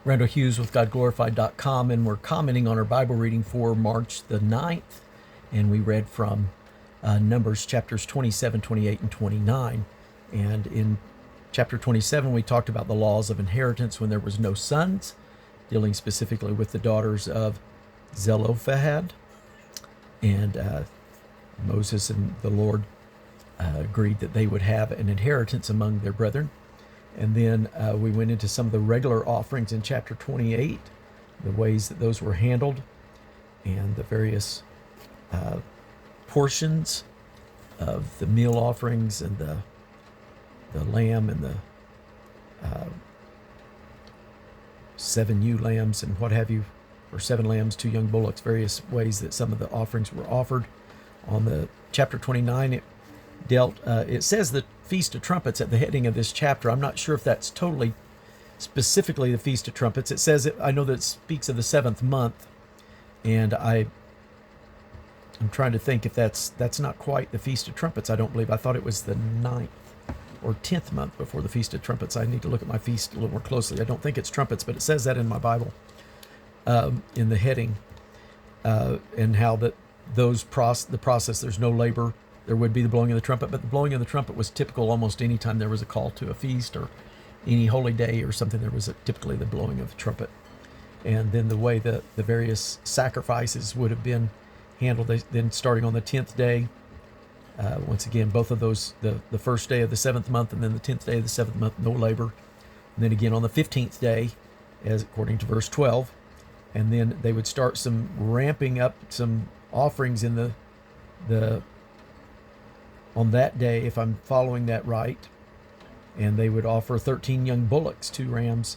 Randall Hughes with GodGlorified.com, and we're commenting on our Bible reading for March the 9th, and we read from Numbers chapters 27, 28, and 29. And in chapter 27, we talked about the laws of inheritance when there was no sons, dealing specifically with the daughters of Zelophehad. And Moses and the Lord agreed that they would have an inheritance among their brethren. And then we went into some of the regular offerings in chapter 28, the ways that those were handled, and the various portions of the meal offerings, and the lamb, and the 7 ewe lambs and what have you, or 7 lambs, 2 young bullocks, various ways that some of the offerings were offered. On the chapter 29, it says the Feast of Trumpets at the heading of this chapter. I'm not sure if that's totally specifically the Feast of Trumpets. It says, I know that it speaks of the 7th month, and I'm trying to think if that's not quite the Feast of Trumpets. I don't believe. I thought it was the 9th or 10th month before the Feast of Trumpets. I need to look at my feast a little more closely. I don't think it's trumpets, but it says that in my Bible in the heading, and how that the process, there's no labor. There would be the blowing of the trumpet, but the blowing of the trumpet was typical almost any time there was a call to a feast or any holy day or something. There was typically the blowing of the trumpet. And then the way that the various sacrifices would have been handled, then starting on the 10th day, once again, both of those, the first day of the 7th month and then the 10th day of the 7th month, no labor. And then again on the 15th day, as according to verse 12, and then they would start some ramping up some offerings in the on that day, if I'm following that right, and they would offer 13 young bullocks, 2 rams,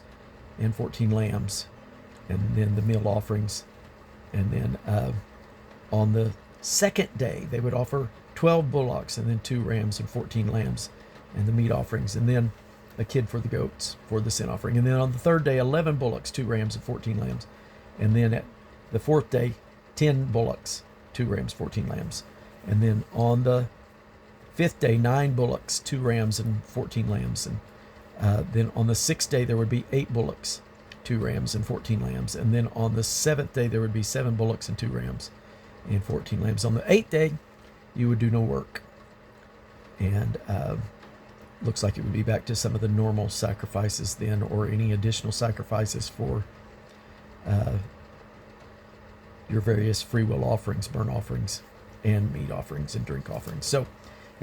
and 14 lambs, and then the meal offerings. And then on the 2nd day, they would offer 12 bullocks, and then 2 rams and 14 lambs, and the meat offerings, and then a kid for the goats for the sin offering. And then on the 3rd day, 11 bullocks, 2 rams, and 14 lambs. And then at the 4th day, 10 bullocks, 2 rams, 14 lambs. And then on the 5th day, 9 bullocks, 2 rams, and 14 lambs. And then on the 6th day, there would be 8 bullocks, 2 rams, and 14 lambs. And then on the 7th day, there would be 7 bullocks and 2 rams and 14 lambs. On the 8th day, you would do no work. And looks like it would be back to some of the normal sacrifices then, or any additional sacrifices for your various free will offerings, burnt offerings, and meat offerings, and drink offerings,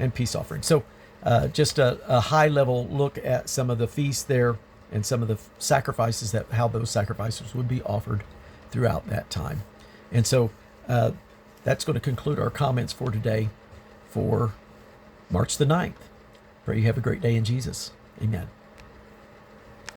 and peace offerings. So just a high level look at some of the feasts there, and some of the sacrifices, how those sacrifices would be offered throughout that time. And so that's going to conclude our comments for today for March the 9th. Pray you have a great day in Jesus. Amen.